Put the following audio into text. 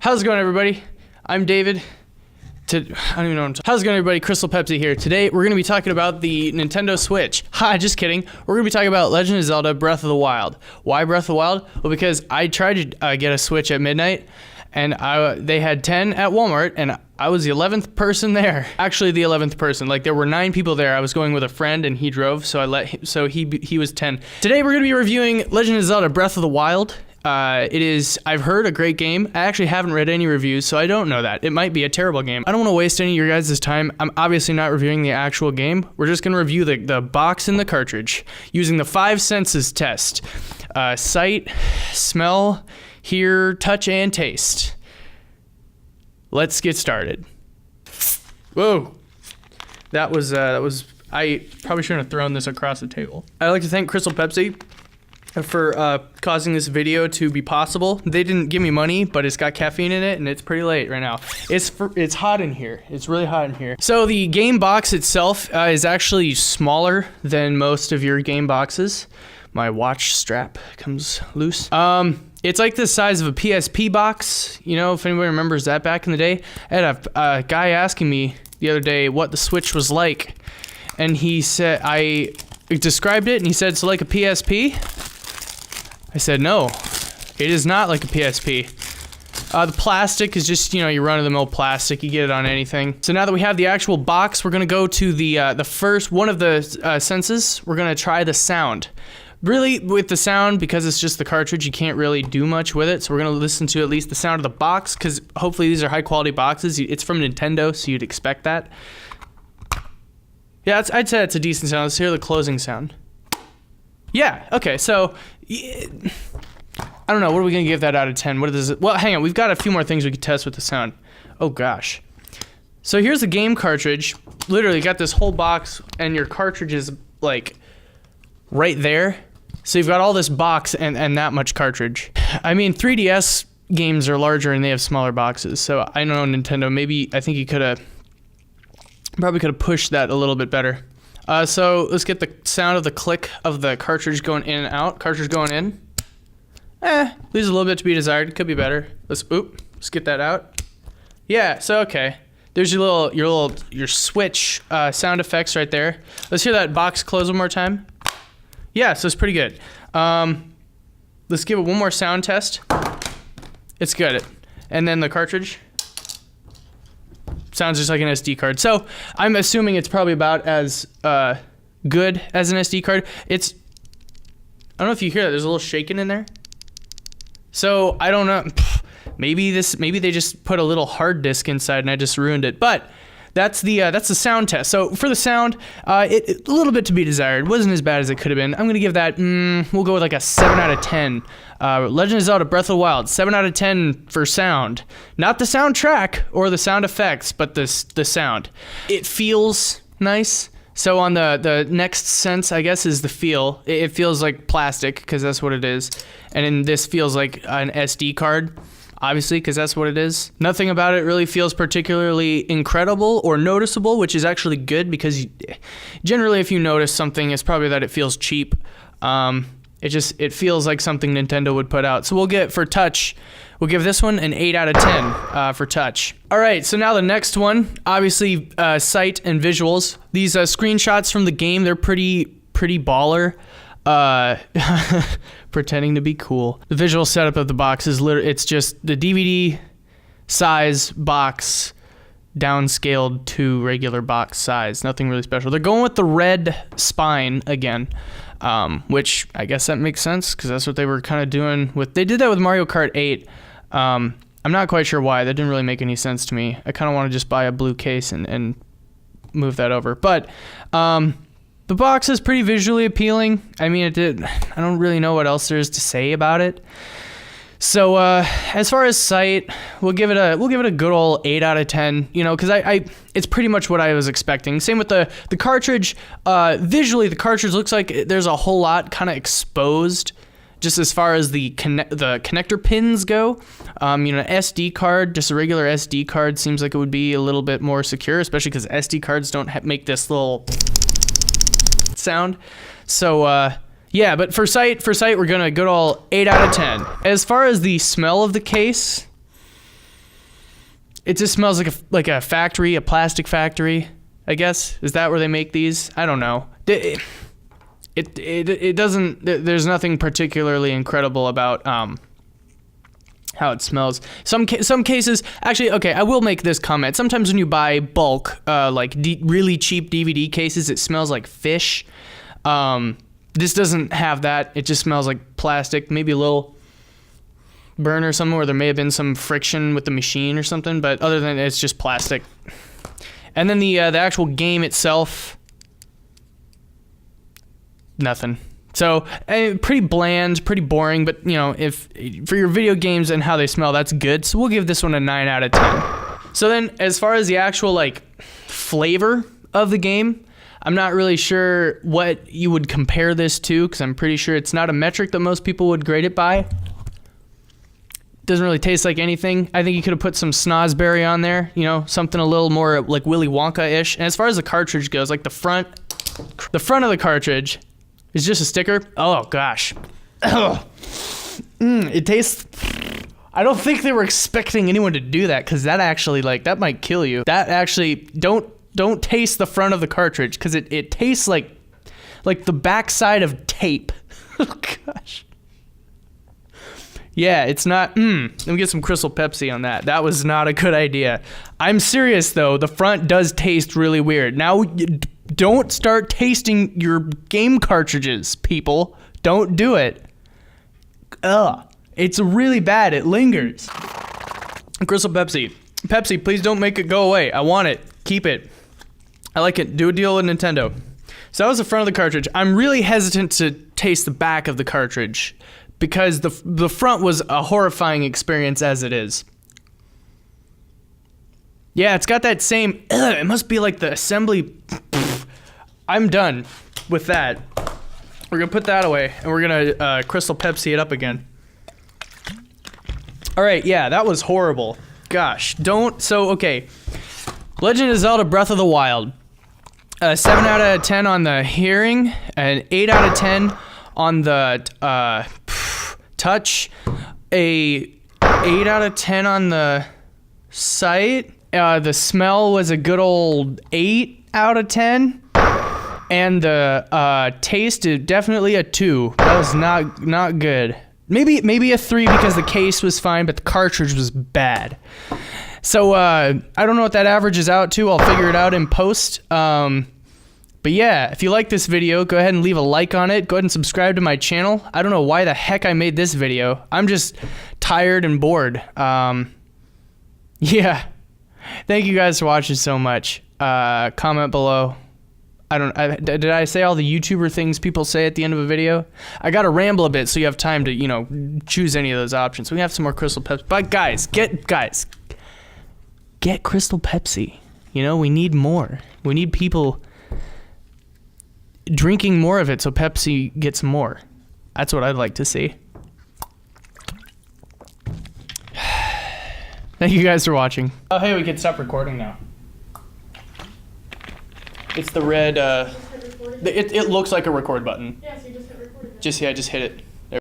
How's it going, everybody? I'm David. I don't even know what I'm talking. How's it going, everybody? Crystal Pepsi here. Today, we're going to be talking about the Nintendo Switch. Ha, just kidding. We're going to be talking about Legend of Zelda Breath of the Wild. Why Breath of the Wild? Well, because I tried to get a Switch at midnight, and they had 10 at Walmart, and I was the 11th person there. Actually, the 11th person. Like, there were 9 people there. I was going with a friend, and he drove, so he was 10. Today, we're going to be reviewing Legend of Zelda Breath of the Wild. I've heard a great game. I actually haven't read any reviews, so I don't know that. It might be a terrible game. I don't want to waste any of your guys' time. I'm obviously not reviewing the actual game. We're just going to review the box and the cartridge using the 5 senses test. Sight, smell, hear, touch, and taste. Let's get started. Whoa. That was, I probably shouldn't have thrown this across the table. I'd like to thank Crystal Pepsi for causing this video to be possible. They didn't give me money, but it's got caffeine in it, and it's pretty late right now. It's hot in here. It's really hot in here. So the game box itself is actually smaller than most of your game boxes. My watch strap comes loose. It's like the size of a PSP box. You know, if anybody remembers that back in the day. I had a guy asking me the other day what the Switch was like, and he said, I described it, and he said, so like a PSP? I said, no, it is not like a PSP. The plastic is just, you know, your run-of-the-mill plastic. You get it on anything. So now that we have the actual box, we're gonna go to the first one of the senses. We're gonna try the sound. Really, with the sound, because it's just the cartridge, you can't really do much with it. So we're gonna listen to at least the sound of the box, because hopefully these are high-quality boxes. It's from Nintendo, so you'd expect that. Yeah, I'd say that's a decent sound. Let's hear the closing sound. Yeah, okay, so, I don't know, what are we gonna give that out of 10? What is it? Well, hang on, we've got a few more things we could test with the sound. Oh gosh. So here's the game cartridge. Literally, you got this whole box, and your cartridge is, like, right there. So you've got all this box and that much cartridge. I mean, 3DS games are larger and they have smaller boxes, so I don't know, Nintendo, maybe, I think you probably could have pushed that a little bit better. So let's get the sound of the click of the cartridge going in and out. Cartridge going in. Leaves a little bit to be desired. Could be better. Let's get that out. Yeah, so okay. There's your Switch sound effects right there. Let's hear that box close one more time. Yeah, so it's pretty good. Let's give it one more sound test. It's good. And then the cartridge. Sounds just like an SD card. So I'm assuming it's probably about as good as an SD card. I don't know if you hear that. There's a little shaking in there. So I don't know. Maybe they just put a little hard disk inside and I just ruined it. But that's the sound test. So for the sound, a little bit to be desired. Wasn't as bad as it could have been. I'm gonna give that. We'll go with like a 7 out of 10. Legend of Zelda Breath of the Wild, 7 out of 10 for sound. Not the soundtrack or the sound effects, but the sound. It feels nice. So on the next sense, I guess, is the feel. It feels like plastic, because that's what it is. And then this feels like an SD card, obviously, because that's what it is. Nothing about it really feels particularly incredible or noticeable, which is actually good, because generally if you notice something, it's probably that it feels cheap. It feels like something Nintendo would put out. So we'll give this one an 8 out of 10 for touch. All right, so now the next one, obviously sight and visuals. These screenshots from the game, they're pretty baller. Pretending to be cool. The visual setup of the box is it's just the DVD size box downscaled to regular box size. Nothing really special. They're going with the red spine again. Which I guess that makes sense, because that's what they were kind of doing they did that with Mario Kart 8. I'm not quite sure why. That didn't really make any sense to me. I kind of want to just buy a blue case and move that over. But the box is pretty visually appealing. I mean, I don't really know what else there is to say about it. So as far as sight, we'll give it a good old 8 out of 10. You know, because it's pretty much what I was expecting. Same with the cartridge. Visually, the cartridge looks like there's a whole lot kind of exposed, just as far as the connector pins go. You know, SD card, just a regular SD card, seems like it would be a little bit more secure, especially because SD cards don't make this little sound. So yeah, but for sight, we're gonna good old 8 out of 10. As far as the smell of the case, It just smells like a factory, a plastic factory, I guess. Is that where they make these? I don't know. It doesn't, there's nothing particularly incredible about how it smells. Some cases, actually, okay, I will make this comment. Sometimes when you buy bulk, like really cheap DVD cases, it smells like fish. This doesn't have that. It just smells like plastic, maybe a little burn or something where there may have been some friction with the machine or something, but other than that, it's just plastic. And then the actual game itself, nothing. So pretty bland, pretty boring, but you know, if for your video games and how they smell, that's good. So we'll give this one a 9 out of 10. So then as far as the actual like flavor of the game, I'm not really sure what you would compare this to, because I'm pretty sure it's not a metric that most people would grade it by. Doesn't really taste like anything. I think you could have put some snozberry on there, you know, something a little more like Willy Wonka-ish. And as far as the cartridge goes, like the front of the cartridge is just a sticker. Oh gosh. It tastes, I don't think they were expecting anyone to do that, because that actually, like, that might kill you. That actually, don't taste the front of the cartridge, because it tastes like the backside of tape. Oh gosh. Yeah, it's not, let me get some Crystal Pepsi on that. That was not a good idea. I'm serious though, the front does taste really weird. Now, don't start tasting your game cartridges, people. Don't do it. Ugh, it's really bad, it lingers. Crystal Pepsi. Pepsi, please don't make it go away. I want it, keep it. I like it, do a deal with Nintendo. So that was the front of the cartridge. I'm really hesitant to taste the back of the cartridge, because the front was a horrifying experience as it is. Yeah, it's got that same, it must be like the assembly. I'm done with that. We're gonna put that away, and we're gonna Crystal Pepsi it up again. All right, yeah, that was horrible. Gosh, okay. Legend of Zelda Breath of the Wild. 7 out of 10 on the hearing, and 8 out of 10 on the touch, a 8 out of 10 on the sight. The smell was a good old 8 out of 10, and the taste is definitely a 2. That was not good. Maybe a 3 because the case was fine, but the cartridge was bad. So I don't know what that averages out to. I'll figure it out in post. But yeah, if you like this video, go ahead and leave a like on it. Go ahead and subscribe to my channel. I don't know why the heck I made this video. I'm just tired and bored. Yeah. Thank you guys for watching so much. Comment below. Did I say all the YouTuber things people say at the end of a video? I gotta ramble a bit so you have time to, you know, choose any of those options. We have some more Crystal Pepsi. But guys, get Crystal Pepsi. You know, we need more. We need people drinking more of it so Pepsi gets more. That's what I'd like to see. Thank you guys for watching. Oh, hey, we can stop recording now. It's the red, it looks like a record button. Yeah, so you just hit record. Just hit it.